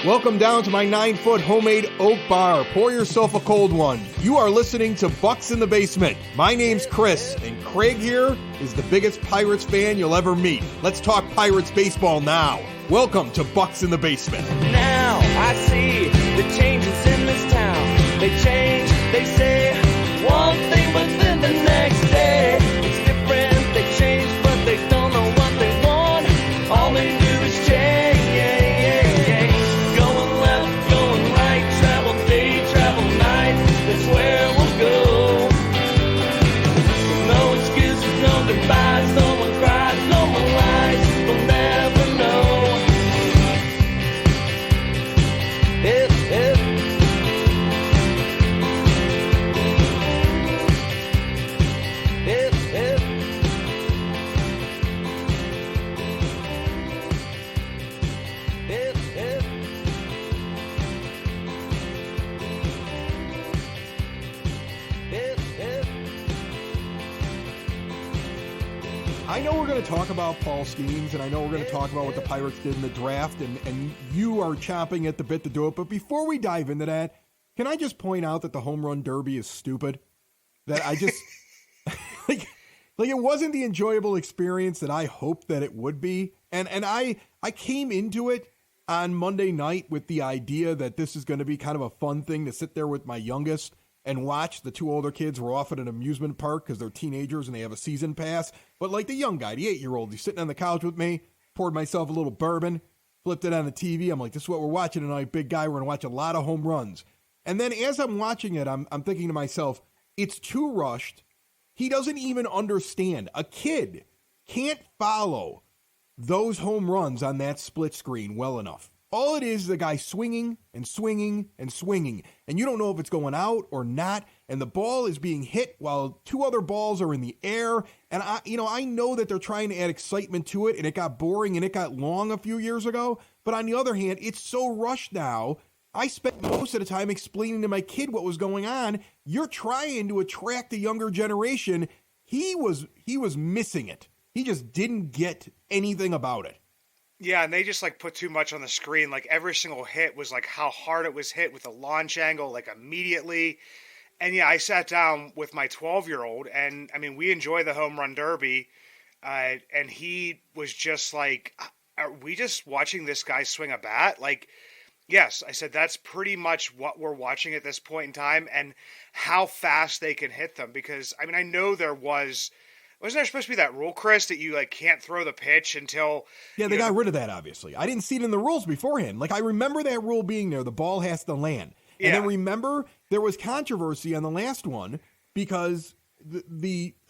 Welcome down to my 9-foot homemade oak bar. Pour yourself a cold one. You are listening to Bucs in the Basement. My name's Chris, and Craig here is the biggest Pirates fan you'll ever meet. Let's talk Pirates baseball now. Welcome to Bucs in the Basement. Now I see the changes in this town. They change, they say one thing, but then the next day it's different. They change, but they don't know what they want. All they do is change. Going left, going right, travel day, travel night. That's where we'll go. No excuses, no goodbyes, no one cries, no one lies. We'll never know. I know we're going to talk about Paul Skenes, and I know we're going to talk about what the Pirates did in the draft, and you are chomping at the bit to do it. But before we dive into that, can I just point out that the home run derby is stupid? That I just like it wasn't the enjoyable experience that I hoped that it would be. And I came into it on Monday night with the idea that this is going to be kind of a fun thing to sit there with my youngest and watch. The two older kids were off at an amusement park because they're teenagers and they have a season pass. But like the young guy, the 8-year-old, he's sitting on the couch with me, poured myself a little bourbon, flipped it on the TV. I'm like, this is what we're watching tonight, big guy. We're going to watch a lot of home runs. And then as I'm watching it, I'm thinking to myself, it's too rushed. He doesn't even understand. A kid can't follow those home runs on that split screen well enough. All it is a guy swinging and swinging and swinging, and you don't know if it's going out or not, and the ball is being hit while two other balls are in the air, and I know that they're trying to add excitement to it, and it got boring and it got long a few years ago, but on the other hand, it's so rushed now. I spent most of the time explaining to my kid what was going on. You're trying to attract the younger generation. He was missing it. He just didn't get anything about it. Yeah, and they just put too much on the screen. Every single hit was how hard it was hit with the launch angle, immediately. And yeah, I sat down with my 12-year-old, and I mean, we enjoy the home run derby. And he was just are we just watching this guy swing a bat? Yes, I said that's pretty much what we're watching at this point in time, and how fast they can hit them. Because I mean, I know wasn't there supposed to be that rule, Chris, that you can't throw the pitch until... Yeah, they got rid of that, obviously. I didn't see it in the rules beforehand. I remember that rule being there. The ball has to land. Yeah. And then remember, there was controversy on the last one because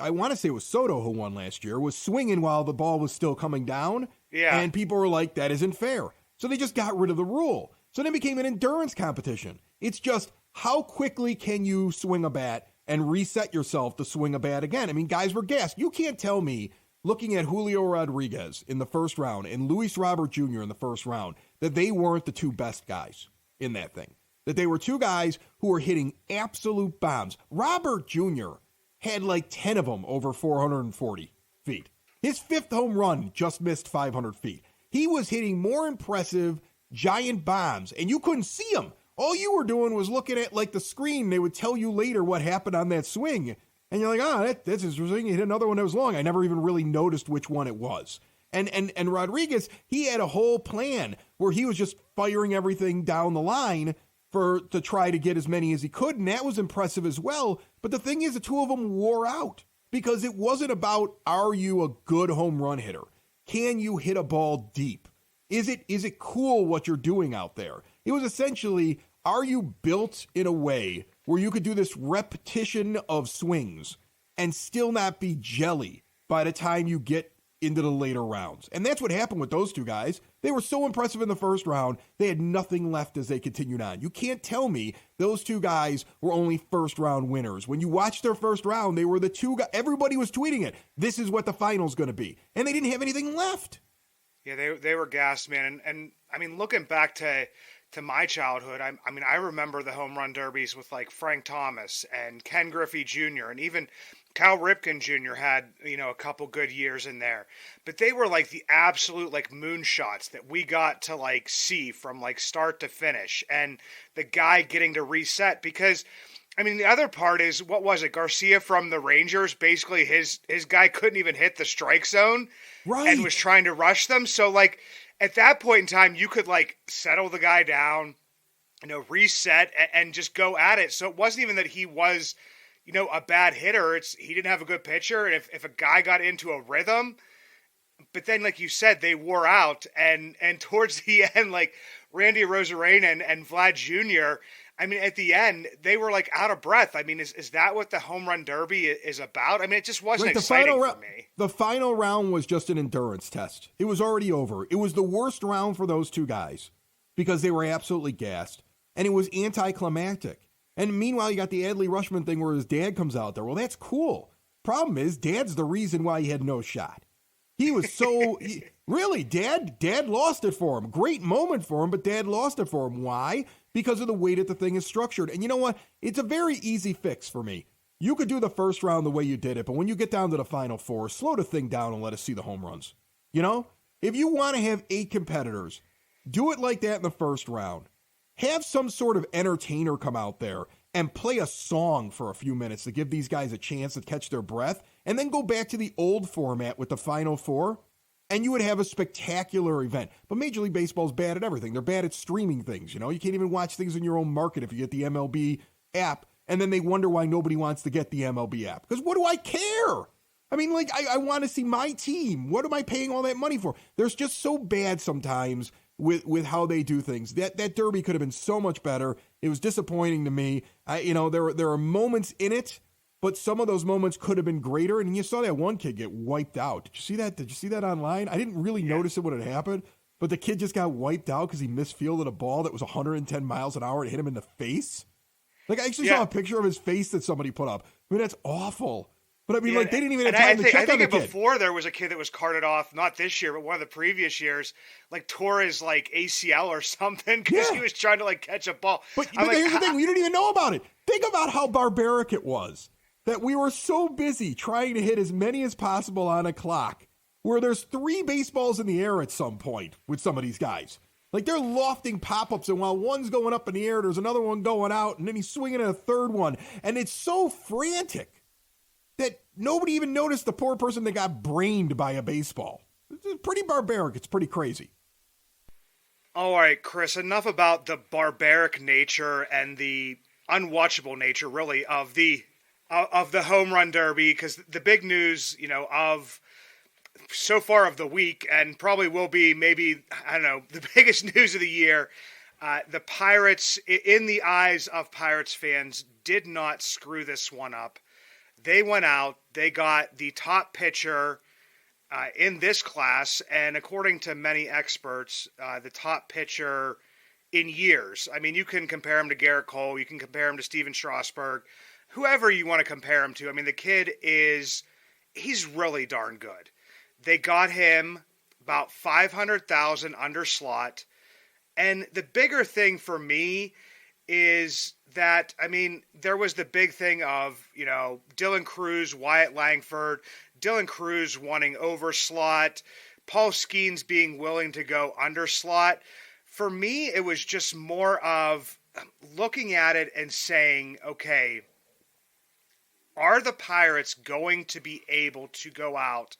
I want to say it was Soto who won last year, was swinging while the ball was still coming down. Yeah. And people were like, that isn't fair. So they just got rid of the rule. So then it became an endurance competition. It's just, how quickly can you swing a bat and reset yourself to swing a bat again? I mean, guys were gassed. You can't tell me, looking at Julio Rodriguez in the first round and Luis Robert Jr. in the first round, that they weren't the two best guys in that thing. That they were two guys who were hitting absolute bombs. Robert Jr. had 10 of them over 440 feet. His fifth home run just missed 500 feet. He was hitting more impressive giant bombs, and you couldn't see them. All you were doing was looking at the screen. They would tell you later what happened on that swing. And you're like, that's interesting. He hit another one that was long. I never even really noticed which one it was. And Rodriguez, he had a whole plan where he was just firing everything down the line to try to get as many as he could. And that was impressive as well. But the thing is, the two of them wore out because it wasn't about, are you a good home run hitter? Can you hit a ball deep? Is it cool what you're doing out there? It was essentially, are you built in a way where you could do this repetition of swings and still not be jelly by the time you get into the later rounds? And that's what happened with those two guys. They were so impressive in the first round, they had nothing left as they continued on. You can't tell me those two guys were only first-round winners. When you watched their first round, they were the two guys. Everybody was tweeting it. This is what the final's going to be. And they didn't have anything left. Yeah, they were gassed, man. And I mean, looking back to my childhood, I remember the home run derbies with Frank Thomas and Ken Griffey Jr. and even Cal Ripken Jr. had, a couple good years in there, but they were like the absolute like moonshots that we got to like see from like start to finish, and the guy getting to reset because, I mean, the other part is, what was it? Garcia from the Rangers, basically his guy couldn't even hit the strike zone, Right. and was trying to rush them. So like at that point in time, you could like settle the guy down, reset and just go at it. So it wasn't even that he was, a bad hitter. He didn't have a good pitcher. And if a guy got into a rhythm, but then, like you said, they wore out. And towards the end, like Randy Rosarena and Vlad Jr., I mean, at the end, they were like out of breath. I mean, is that what the home run derby is about? I mean, it just wasn't exciting for me. The final round was just an endurance test. It was already over. It was the worst round for those two guys because they were absolutely gassed. And it was anticlimactic. And meanwhile, you got the Adley Rutschman thing where his dad comes out there. Well, that's cool. Problem is, Dad's the reason why he had no shot. He was so... really, Dad lost it for him. Great moment for him, but Dad lost it for him. Why? Because of the way that the thing is structured. And you know what? It's a very easy fix for me. You could do the first round the way you did it, but when you get down to the final four, slow the thing down and let us see the home runs. If you want to have 8 competitors, do it like that in the first round. Have some sort of entertainer come out there and play a song for a few minutes to give these guys a chance to catch their breath, and then go back to the old format with the Final Four, and you would have a spectacular event. But Major League Baseball's bad at everything. They're bad at streaming things, You can't even watch things in your own market if you get the MLB app, and then they wonder why nobody wants to get the MLB app. Because what do I care? I mean, I want to see my team. What am I paying all that money for? There's just so bad sometimes with how they do things. That derby could have been so much better. It was disappointing to me. There are moments in it, but some of those moments could have been greater. And you saw that one kid get wiped out. Did you see that? Did you see that online? I didn't really notice it when it happened, but the kid just got wiped out because he misfielded a ball that was 110 miles an hour and hit him in the face. Like, I actually saw a picture of his face that somebody put up. I mean, that's awful. But I mean, they didn't even have time to check on the kid. Before there was a kid that was carted off, not this year, but one of the previous years, like tore his like ACL or something because he was trying to like catch a ball. But here's the thing: we didn't even know about it. Think about how barbaric it was that we were so busy trying to hit as many as possible on a clock, where there's 3 baseballs in the air at some point with some of these guys. Like, they're lofting pop-ups, and while one's going up in the air, there's another one going out, and then he's swinging at a third one, and it's so frantic that nobody even noticed the poor person that got brained by a baseball. It's pretty barbaric. It's pretty crazy. All right, Chris, enough about the barbaric nature and the unwatchable nature, really, of the home run derby, because the big news, of so far of the week, and probably will be maybe, I don't know, the biggest news of the year, the Pirates, in the eyes of Pirates fans, did not screw this one up. They went out, they got the top pitcher in this class, and according to many experts, the top pitcher in years. I mean, you can compare him to Garrett Cole, you can compare him to Steven Strasburg, whoever you want to compare him to. I mean, the kid he's really darn good. They got him about $500,000 under slot, and the bigger thing for me is that, I mean, there was the big thing of, Dylan Cruz, Wyatt Langford, Dylan Cruz wanting over slot, Paul Skenes being willing to go under slot. For me, it was just more of looking at it and saying, okay, are the Pirates going to be able to go out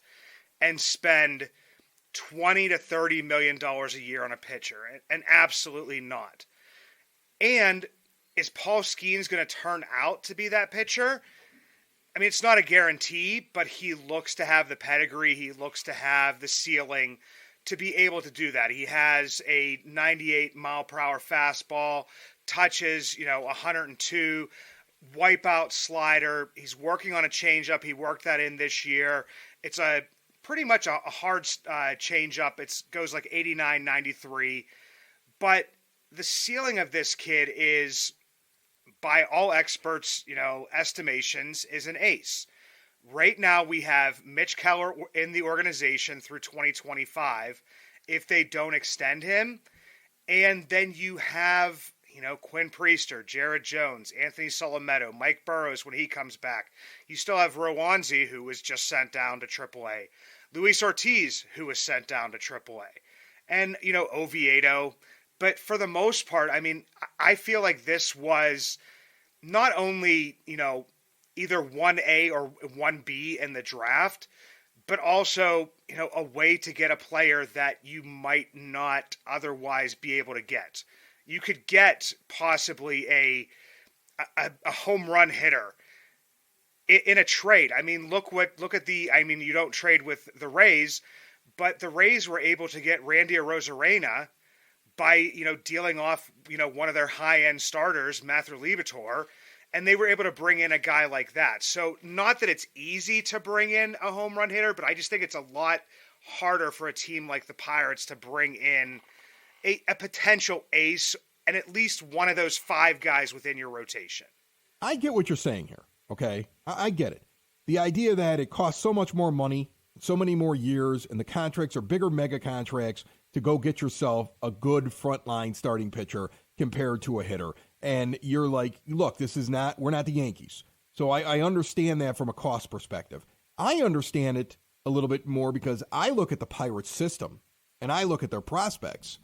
and spend $20 to $30 million a year on a pitcher? And absolutely not. And is Paul Skenes going to turn out to be that pitcher? I mean, it's not a guarantee, but he looks to have the pedigree. He looks to have the ceiling to be able to do that. He has a 98-mile-per-hour fastball, touches, 102, wipeout slider. He's working on a changeup. He worked that in this year. It's pretty much a hard changeup. It goes like 89, 93. But the ceiling of this kid is, by all experts, estimations, is an ace. Right now we have Mitch Keller in the organization through 2025 if they don't extend him. And then you have, Quinn Priester, Jared Jones, Anthony Solometto, Mike Burrows when he comes back. You still have Rowanzi, who was just sent down to AAA. Luis Ortiz, who was sent down to AAA. And, Oviedo. But for the most part, I feel like this was not only, either 1A or 1B in the draft, but also, a way to get a player that you might not otherwise be able to get. You could get possibly a home run hitter in a trade. Look at you don't trade with the Rays, but the Rays were able to get Randy Arozarena by, dealing off, one of their high-end starters, Mather Liberatore, and they were able to bring in a guy like that. So not that it's easy to bring in a home run hitter, but I just think it's a lot harder for a team like the Pirates to bring in a potential ace and at least one of those 5 guys within your rotation. I get what you're saying here, okay? I get it. The idea that it costs so much more money, so many more years, and the contracts are bigger mega contracts to go get yourself a good frontline starting pitcher compared to a hitter. And you're like, look, we're not the Yankees. So I understand that from a cost perspective. I understand it a little bit more because I look at the Pirates system and I look at their prospects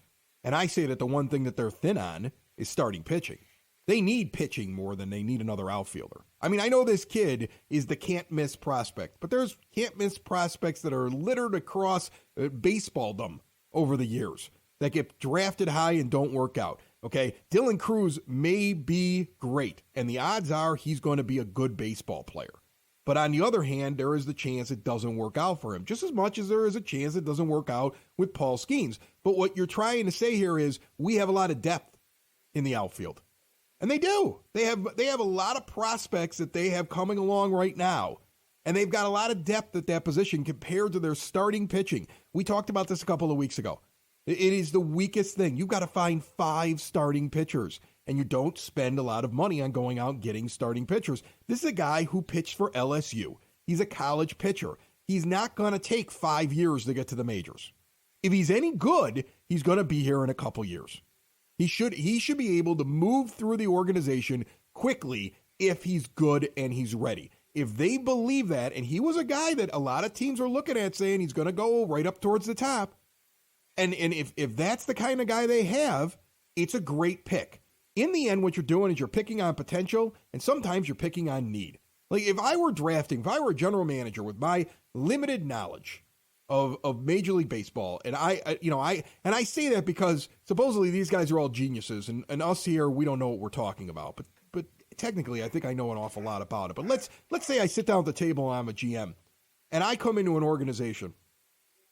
and I say that the one thing that they're thin on is starting pitching. They need pitching more than they need another outfielder. I know this kid is the can't-miss prospect, but there's can't-miss prospects that are littered across baseballdom over the years that get drafted high and don't work out. Okay, Dylan Cruz may be great, and the odds are he's going to be a good baseball player. But on the other hand, there is the chance it doesn't work out for him, just as much as there is a chance it doesn't work out with Paul Skenes. But what you're trying to say here is we have a lot of depth in the outfield. And they do. They have a lot of prospects that they have coming along right now. And they've got a lot of depth at that position compared to their starting pitching. We talked about this a couple of weeks ago. It is the weakest thing. You've got to find 5 starting pitchers, and you don't spend a lot of money on going out and getting starting pitchers. This is a guy who pitched for LSU. He's a college pitcher. He's not going to take 5 years to get to the majors. If he's any good, he's going to be here in a couple years. He should be able to move through the organization quickly if he's good and he's ready. If they believe that, and he was a guy that a lot of teams are looking at saying he's going to go right up towards the top, and if that's the kind of guy they have, it's a great pick. In the end, what you're doing is you're picking on potential, and sometimes you're picking on need. Like if I were a general manager with my limited knowledge of Major League Baseball, and I say that because supposedly these guys are all geniuses, and us here, we don't know what we're talking about. But technically, I think I know an awful lot about it. But let's say I sit down at the table and I'm a GM, and I come into an organization,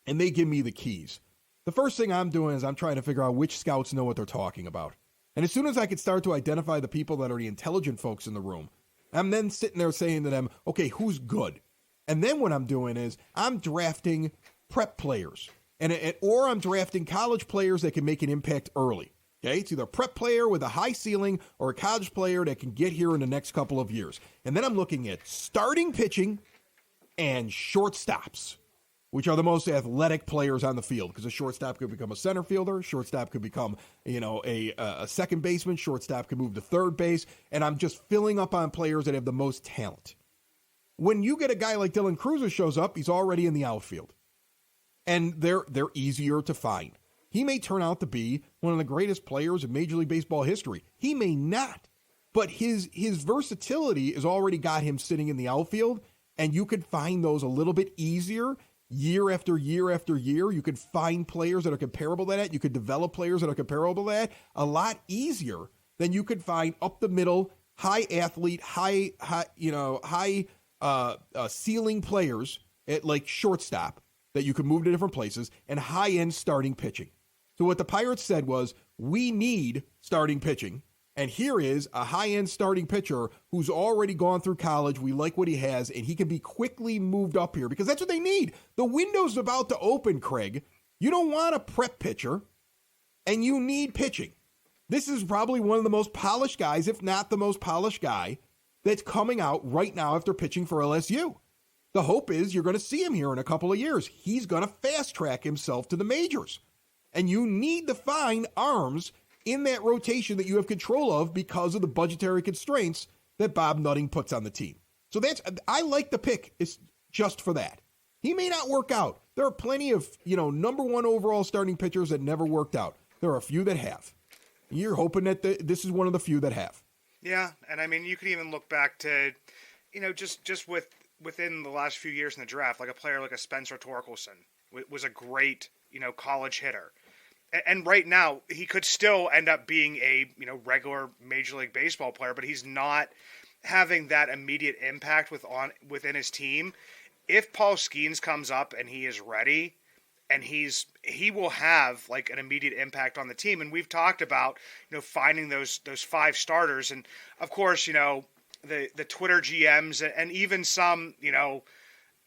and they give me the keys. The first thing I'm doing is I'm trying to figure out which scouts know what they're talking about. And as soon as I can start to identify the people that are the intelligent folks in the room, I'm then sitting there saying to them, okay, who's good? And then what I'm doing is I'm drafting prep players, or I'm drafting college players that can make an impact early. Okay, it's either a prep player with a high ceiling or a college player that can get here in the next couple of years. And then I'm looking at starting pitching and shortstops, which are the most athletic players on the field, because a shortstop could become a center fielder, shortstop could become, a second baseman, shortstop could move to third base, and I'm just filling up on players that have the most talent. When you get a guy like Dylan Cruz who shows up, he's already in the outfield, and they're easier to find. He may turn out to be one of the greatest players in Major League Baseball history. He may not, but his versatility has already got him sitting in the outfield, and you could find those a little bit easier. Year after year after year, you could find players that are comparable to that. You could develop players that are comparable to that a lot easier than you could find up the middle, high athlete, high ceiling players at like shortstop that you could move to different places, and high end starting pitching. So what the Pirates said was, we need starting pitching. And here is a high-end starting pitcher who's already gone through college. We like what he has, and he can be quickly moved up here because that's what they need. The window's about to open, Craig. You don't want a prep pitcher, and you need pitching. This is probably one of the most polished guys, if not the most polished guy, that's coming out right now after pitching for LSU. The hope is you're going to see him here in a couple of years. He's going to fast-track himself to the majors. And you need to find arms in that rotation that you have control of because of the budgetary constraints that Bob Nutting puts on the team. So I like the pick. It's just for that. He may not work out. There are plenty of, number one overall starting pitchers that never worked out. There are a few that have. You're hoping that this is one of the few that have. Yeah, and I mean, you could even look back to, just within the last few years in the draft, like a player like a Spencer Torkelson was a great, college hitter. And right now, he could still end up being a, regular Major League Baseball player, but he's not having that immediate impact within his team. If Paul Skenes comes up and he is ready, and he will have like an immediate impact on the team. And we've talked about, finding those 5 starters. And of course, the Twitter GMs and even some,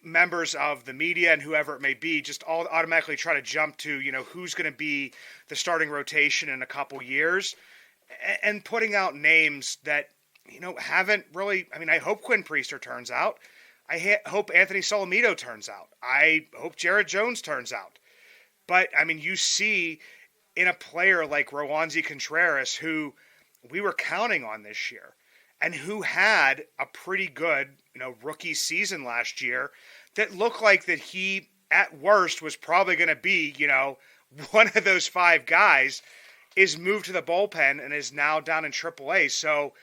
members of the media and whoever it may be, just all automatically try to jump to, who's going to be the starting rotation in a couple years, and putting out names that, haven't really, I hope Quinn Priester turns out. I hope Anthony Solomito turns out. I hope Jared Jones turns out. But, you see in a player like Roansy Contreras, who we were counting on this year, and who had a pretty good, rookie season last year, that looked like that he, at worst, was probably going to be, one of those 5 guys, is moved to the bullpen and is now down in AAA. So,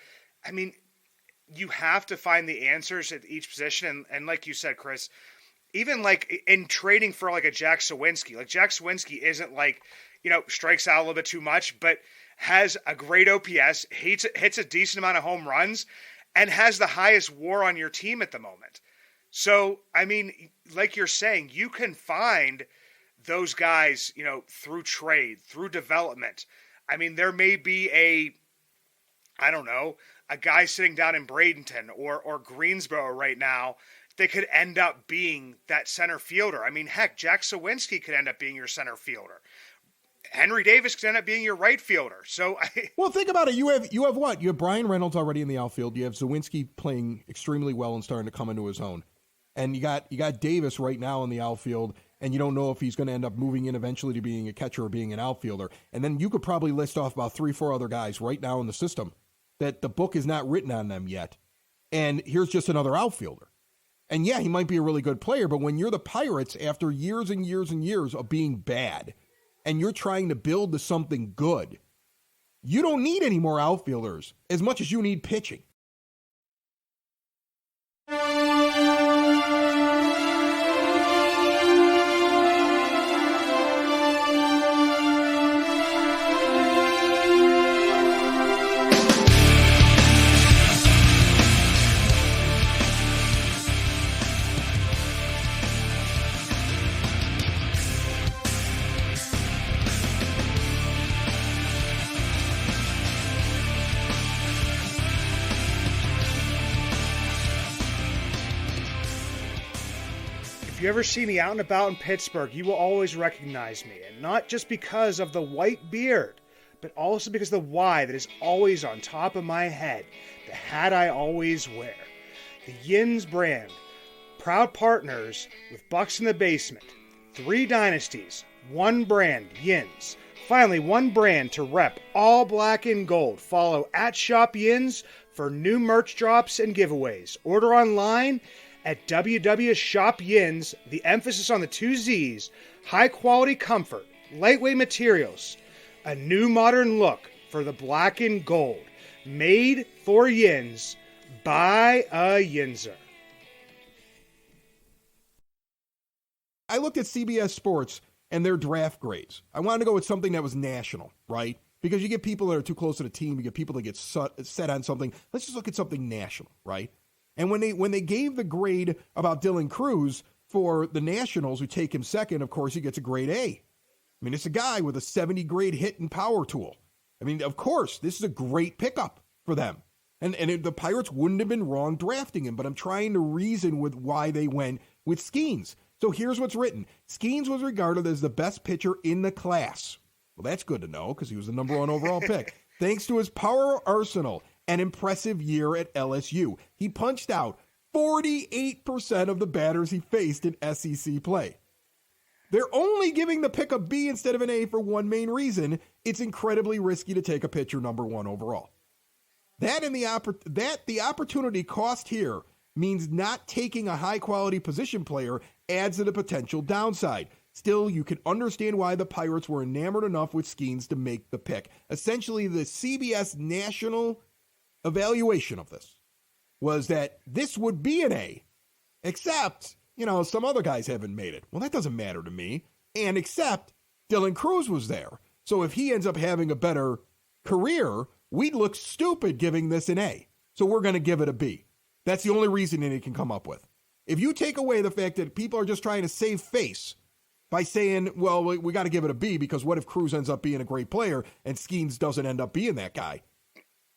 you have to find the answers at each position. And like you said, Chris, even like in trading for like a Jack Sawinski, like Jack Sawinski isn't like, strikes out a little bit too much, but has a great OPS, hits a decent amount of home runs, and has the highest WAR on your team at the moment. So, like you're saying, you can find those guys, through trade, through development. There may be a guy sitting down in Bradenton or Greensboro right now that could end up being that center fielder. Heck, Jack Sawinski could end up being your center fielder. Henry Davis could end up being your right fielder. So, well, think about it. You have what? You have Brian Reynolds already in the outfield. You have Zawinski playing extremely well and starting to come into his own. And you got Davis right now in the outfield, and you don't know if he's going to end up moving in eventually to being a catcher or being an outfielder. And then you could probably list off about 3-4 other guys right now in the system that the book is not written on them yet. And here's just another outfielder. And yeah, he might be a really good player, but when you're the Pirates, after years and years and years of being bad, and you're trying to build to something good, you don't need any more outfielders as much as you need pitching. If you ever see me out and about in Pittsburgh, you will always recognize me, and not just because of the white beard, but also because of the Y that is always on top of my head, the hat I always wear. The Yins brand, proud partners with Bucs in the Basement, 3 dynasties, 1 brand, Yins. Finally, 1 brand to rep all black and gold. Follow at Shop Yins for new merch drops and giveaways. Order online at www.shopyins, the emphasis on the 2 Z's, high quality comfort, lightweight materials, a new modern look for the black and gold, made for Yins by a Yinzer. I looked at CBS Sports and their draft grades. I wanted to go with something that was national, right? Because you get people that are too close to the team, you get people that get set on something. Let's just look at something national, right? And when they gave the grade about Dylan Cruz for the Nationals, who take him second, of course, he gets a grade A. It's a guy with a 70 grade hit and power tool. Of course, this is a great pickup for them. And the Pirates wouldn't have been wrong drafting him, but I'm trying to reason with why they went with Skenes. So here's what's written. Skenes was regarded as the best pitcher in the class. Well, that's good to know because he was the number 1 overall pick. Thanks to his power arsenal, an impressive year at LSU. He punched out 48% of the batters he faced in SEC play. They're only giving the pick a B instead of an A for one main reason, it's incredibly risky to take a pitcher number 1 overall. That and the opportunity cost here means not taking a high-quality position player adds to the potential downside. Still, you can understand why the Pirates were enamored enough with Skenes to make the pick. Essentially, the CBS national evaluation of this was that this would be an A, except, some other guys haven't made it. Well, that doesn't matter to me. And except Dylan Cruz was there. So if he ends up having a better career, we'd look stupid giving this an A. So we're going to give it a B. That's the only reasoning it can come up with. If you take away the fact that people are just trying to save face by saying, well, we got to give it a B because what if Cruz ends up being a great player and Skenes doesn't end up being that guy?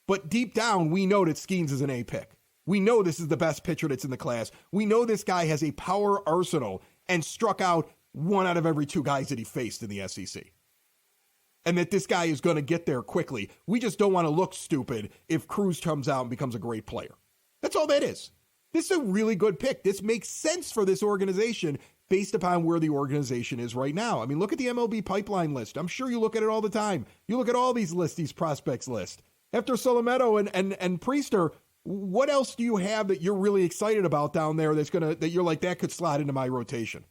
But deep down, we know that Skenes is an A pick. We know this is the best pitcher that's in the class. We know this guy has a power arsenal and struck out 1 out of every 2 guys that he faced in the SEC. And that this guy is going to get there quickly. We just don't want to look stupid if Cruz comes out and becomes a great player. That's all that is. This is a really good pick. This makes sense for this organization based upon where the organization is right now. I mean, look at the MLB pipeline list. I'm sure you look at it all the time. You look at all these lists, these prospects list. After Solometo and Priester, what else do you have that you're really excited about down there that you're like, that could slot into my rotation?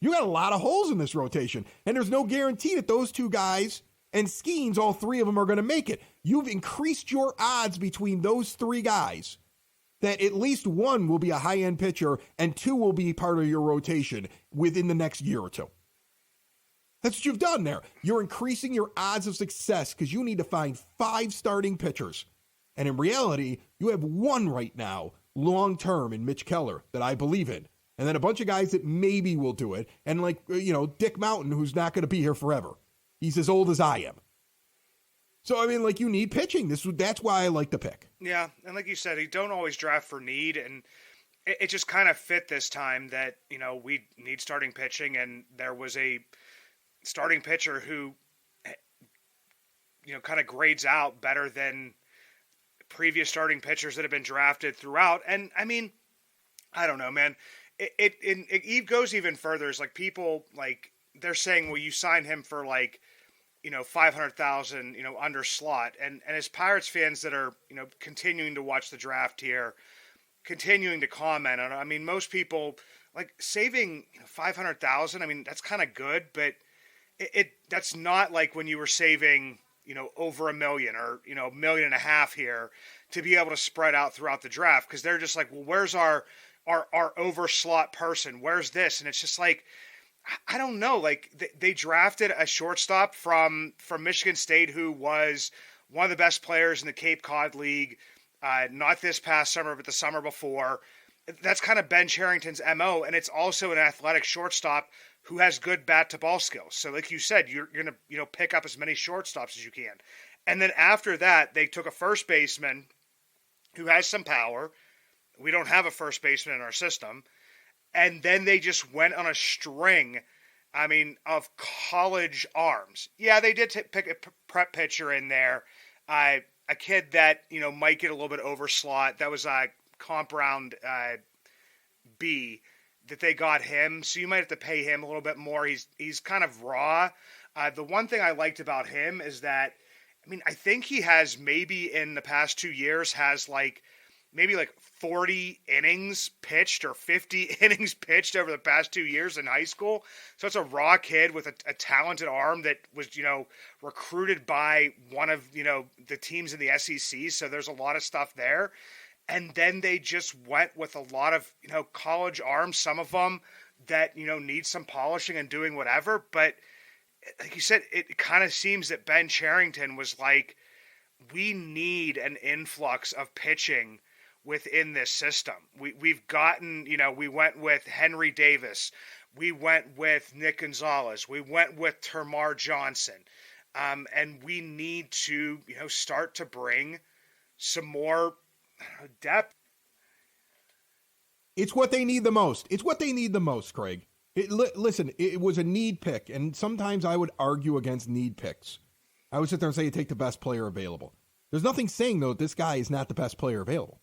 You got a lot of holes in this rotation, and there's no guarantee that those 2 guys and Skenes, all 3 of them are going to make it. You've increased your odds between those 3 guys that at least 1 will be a high-end pitcher and 2 will be part of your rotation within the next year or 2. That's what you've done there. You're increasing your odds of success because you need to find 5 starting pitchers. And in reality, you have 1 right now, long-term, in Mitch Keller, that I believe in. And then a bunch of guys that maybe will do it. And Dick Mountain, who's not going to be here forever. He's as old as I am. So, I mean, you need pitching. That's why I like the pick. Yeah, and like you said, you don't always draft for need, and it just kind of fit this time that, we need starting pitching, and there was a starting pitcher who, kind of grades out better than previous starting pitchers that have been drafted throughout. And, I mean, I don't know, man. It goes even further. It's people, they're saying, well, you signed him for, 500,000, under slot. And as Pirates fans that are, continuing to watch the draft here, continuing to comment on it, I mean, most people, saving 500,000, I mean, that's kind of good, but that's not like when you were saving, over $1 million or, $1.5 million here to be able to spread out throughout the draft. Cause they're just well, where's our over slot person? Where's this? And it's just I don't know. They drafted a shortstop from Michigan State who was one of the best players in the Cape Cod League, not this past summer, but the summer before. That's kind of Ben Cherington's MO, and it's also an athletic shortstop who has good bat-to-ball skills. So like you said, you're going to pick up as many shortstops as you can. And then after that, they took a first baseman who has some power. We don't have a first baseman in our system. And then they just went on a string, of college arms. Yeah, they did pick a prep pitcher in there. A kid that, might get a little bit over slot. That was comp round B that they got him. So you might have to pay him a little bit more. He's kind of raw. The one thing I liked about him is that, I think he has maybe in the past 2 years has maybe 40 innings pitched or 50 innings pitched over the past 2 years in high school. So it's a raw kid with a talented arm that was, recruited by one of, the teams in the SEC. So there's a lot of stuff there. And then they just went with a lot of, college arms, some of them that, need some polishing and doing whatever. But like you said, it kind of seems that Ben Cherington was we need an influx of pitching within this system. We've gotten, we went with Henry Davis. We went with Nick Gonzalez. We went with Termar Johnson. And we need to, start to bring some more depth. It's what they need the most. It's what they need the most, Craig. Listen, it was a need pick, and sometimes I would argue against need picks. I would sit there and say you take the best player available. There's nothing saying, though, this guy is not the best player available.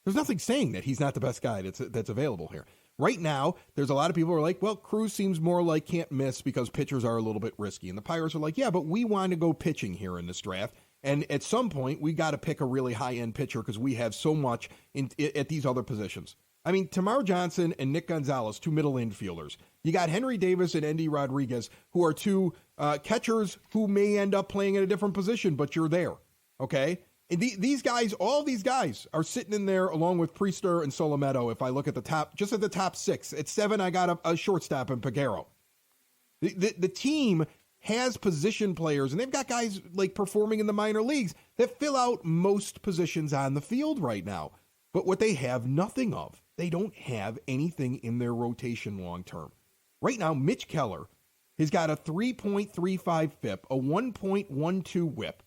There's nothing saying that he's not the best guy that's available here. Right now, there's a lot of people who are like, well, Cruz seems more like can't miss because pitchers are a little bit risky. And the Pirates are like, yeah, but we want to go pitching here in this draft. And at some point, we got to pick a really high-end pitcher because we have so much at these other positions. I mean, Tamar Johnson and Nick Gonzalez, two middle infielders. You got Henry Davis and Endy Rodriguez, who are two catchers who may end up playing at a different position, but you're there, okay? And these guys, all these guys are sitting in there along with Priester and Solometo. If I look at the top, just at the top 6. At 7, I got a shortstop in Peguero. The team has position players, and they've got guys like performing in the minor leagues that fill out most positions on the field right now. But what they have nothing of, they don't have anything in their rotation long term. Right now, Mitch Keller has got a 3.35 FIP, a 1.12 WHIP.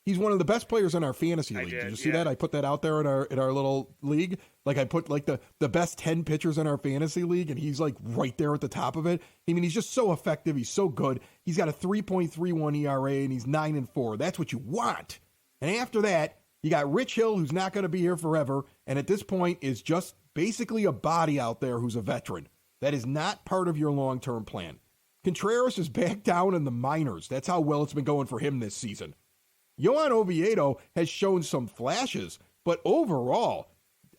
He's one of the best players in our fantasy league. Did you see that? I put that out there in our little league. Like I put like the best 10 pitchers in our fantasy league, and he's like right there at the top of it. I mean, he's just so effective. He's so good. He's got a 3.31 ERA, and he's 9-4. That's what you want. And after that, you got Rich Hill, who's not going to be here forever, and at this point is just basically a body out there who's a veteran. That is not part of your long-term plan. Contreras is back down in the minors. That's how well it's been going for him this season. Yohan Oviedo has shown some flashes, but overall,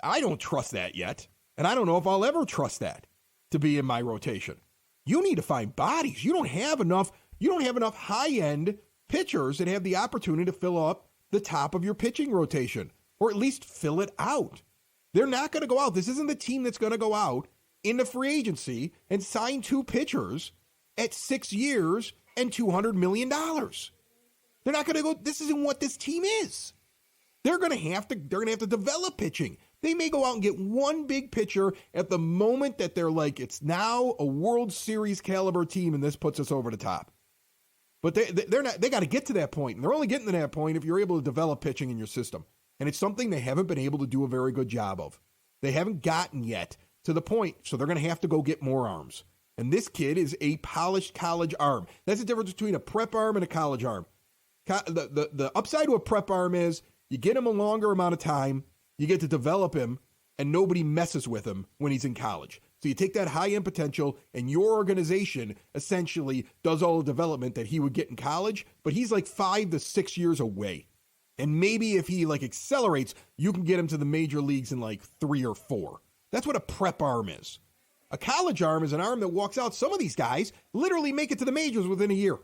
I don't trust that yet. And I don't know if I'll ever trust that to be in my rotation. You need to find bodies. You don't have enough high-end pitchers that have the opportunity to fill up the top of your pitching rotation, or at least fill it out. They're not going to go out. This isn't the team that's going to go out into free agency and sign 2 pitchers at 6 years and $200 million. They're not going to go. This isn't what this team is. They're going to have to develop pitching. They may go out and get one big pitcher at the moment that they're like, it's now a World Series caliber team, and this puts us over the top. But they're not. They got to get to that point, and they're only getting to that point if you're able to develop pitching in your system. And it's something they haven't been able to do a very good job of. They haven't gotten yet to the point, so they're going to have to go get more arms. And this kid is a polished college arm. That's the difference between a prep arm and a college arm. The upside to a prep arm is you get him a longer amount of time, you get to develop him, and nobody messes with him when he's in college. So you take that high-end potential, and your organization essentially does all the development that he would get in college, but he's like 5 to 6 years away. And maybe if he like accelerates, you can get him to the major leagues in like 3 or 4. That's what a prep arm is. A college arm is an arm that walks out. Some of these guys literally make it to the majors within a year.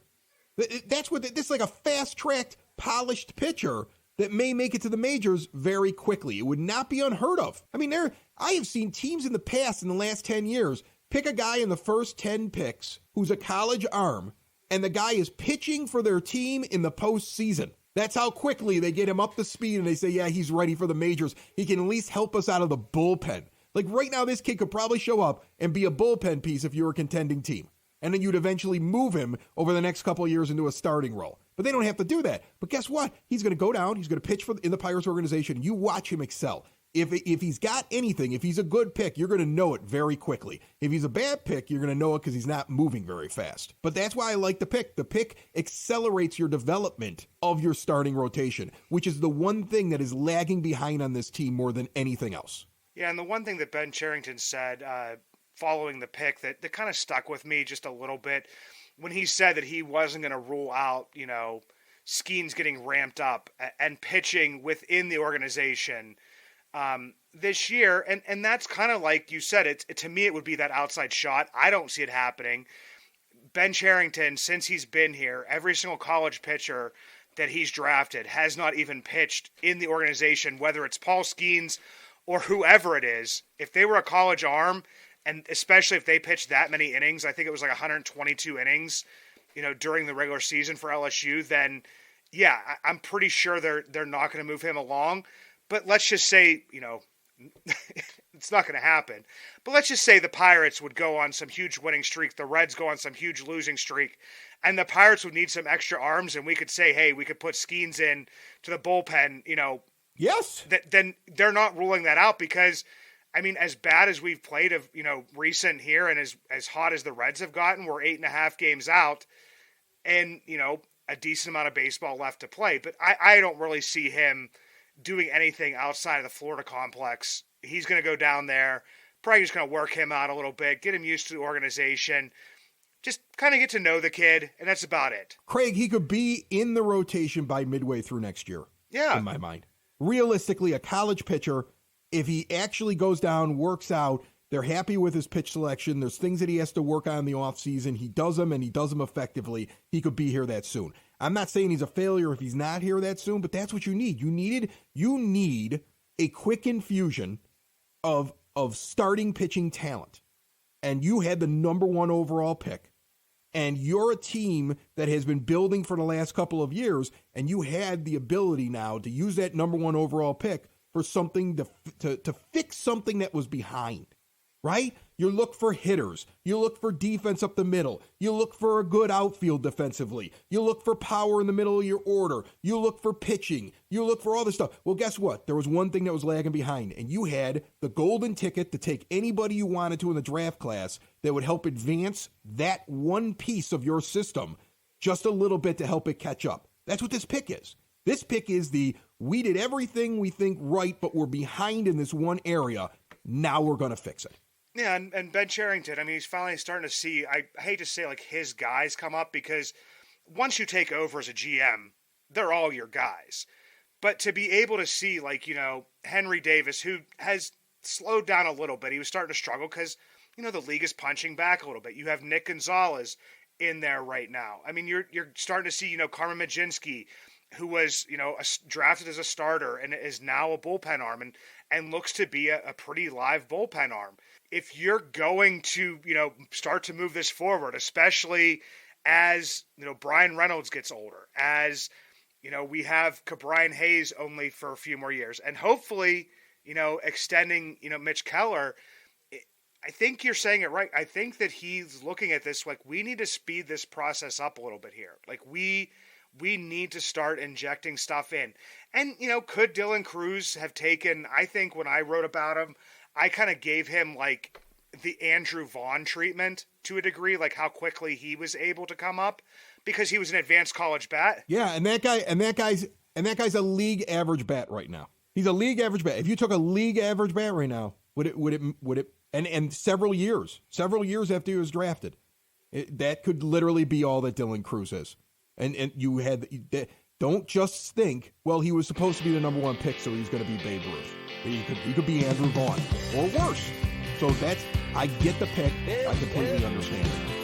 That's what this is, like a fast-tracked, polished pitcher that may make it to the majors very quickly. It would not be unheard of. I mean, I have seen teams in the past, in the last 10 years, pick a guy in the first 10 picks who's a college arm, and the guy is pitching for their team in the postseason. That's how quickly they get him up to speed, and they say, yeah, he's ready for the majors. He can at least help us out of the bullpen. Like right now, this kid could probably show up and be a bullpen piece if you're a contending team. And then you'd eventually move him over the next couple of years into a starting role. But they don't have to do that. But guess what? He's going to go down. He's going to pitch in the Pirates organization. You watch him excel. If he's got anything, if he's a good pick, you're going to know it very quickly. If he's a bad pick, you're going to know it because he's not moving very fast. But that's why I like the pick. The pick accelerates your development of your starting rotation, which is the one thing that is lagging behind on this team more than anything else. Yeah, and the one thing that Ben Cherington said following the pick that kind of stuck with me just a little bit when he said that he wasn't going to rule out, Skenes getting ramped up and pitching within the organization this year. And that's kind of like you said, to me, it would be that outside shot. I don't see it happening. Ben Cherington, since he's been here, every single college pitcher that he's drafted has not even pitched in the organization, whether it's Paul Skenes or whoever it is. If they were a college arm, and especially if they pitched that many innings, I think it was like 122 innings, during the regular season for LSU, then yeah, I'm pretty sure they're not going to move him along. But let's just say, it's not going to happen. But let's just say the Pirates would go on some huge winning streak, the Reds go on some huge losing streak, and the Pirates would need some extra arms, and we could say, hey, we could put Skenes in to the bullpen, Yes. Then they're not ruling that out because, I mean, as bad as we've played of, recent here and as hot as the Reds have gotten, we're 8.5 games out and, a decent amount of baseball left to play. But I don't really see him doing anything outside of the Florida complex. He's going to go down there, probably just going to work him out a little bit, get him used to the organization, just kind of get to know the kid, and that's about it. Craig, he could be in the rotation by midway through next year. Yeah. In my mind. Realistically, a college pitcher, if he actually goes down, works out, they're happy with his pitch selection, there's things that he has to work on in the offseason, he does them, and he does them effectively, he could be here that soon. I'm not saying he's a failure if he's not here that soon, but that's what you need. You need a quick infusion of starting pitching talent. And you had the number 1 overall pick. And you're a team that has been building for the last couple of years, and you had the ability now to use that number 1 overall pick for something to fix something that was behind, right? You look for hitters. You look for defense up the middle. You look for a good outfield defensively. You look for power in the middle of your order. You look for pitching. You look for all this stuff. Well, guess what? There was one thing that was lagging behind, and you had the golden ticket to take anybody you wanted to in the draft class that would help advance that one piece of your system just a little bit to help it catch up. That's what this pick is. This pick is we did everything we think right, but we're behind in this one area. Now we're going to fix it. Yeah, and Ben Cherington, I mean, he's finally starting to see, I hate to say, like, his guys come up, because once you take over as a GM, they're all your guys. But to be able to see, like, Henry Davis, who has slowed down a little bit, he was starting to struggle because, the league is punching back a little bit. You have Nick Gonzalez in there right now. I mean, you're starting to see, Carmen Majinski, who was, drafted as a starter and is now a bullpen arm and looks to be a pretty live bullpen arm. If you're going to, start to move this forward, especially as, Brian Reynolds gets older, as, we have Brian Hayes only for a few more years, and hopefully, extending, Mitch Keller, I think you're saying it right. I think that he's looking at this like, we need to speed this process up a little bit here. Like, we need to start injecting stuff in. And, could Dylan Cruz have taken, I think when I wrote about him, I kind of gave him like the Andrew Vaughn treatment to a degree, like how quickly he was able to come up because he was an advanced college bat. Yeah, and that guy's a league average bat right now. He's a league average bat. If you took a league average bat right now, would it and several years after he was drafted, that could literally be all that Dylan Cruz is. And you had don't just think, well, he was supposed to be the number 1 pick, so he's going to be Babe Ruth. He could be Andrew Vaughn or worse. So I get the pick. I completely understand it.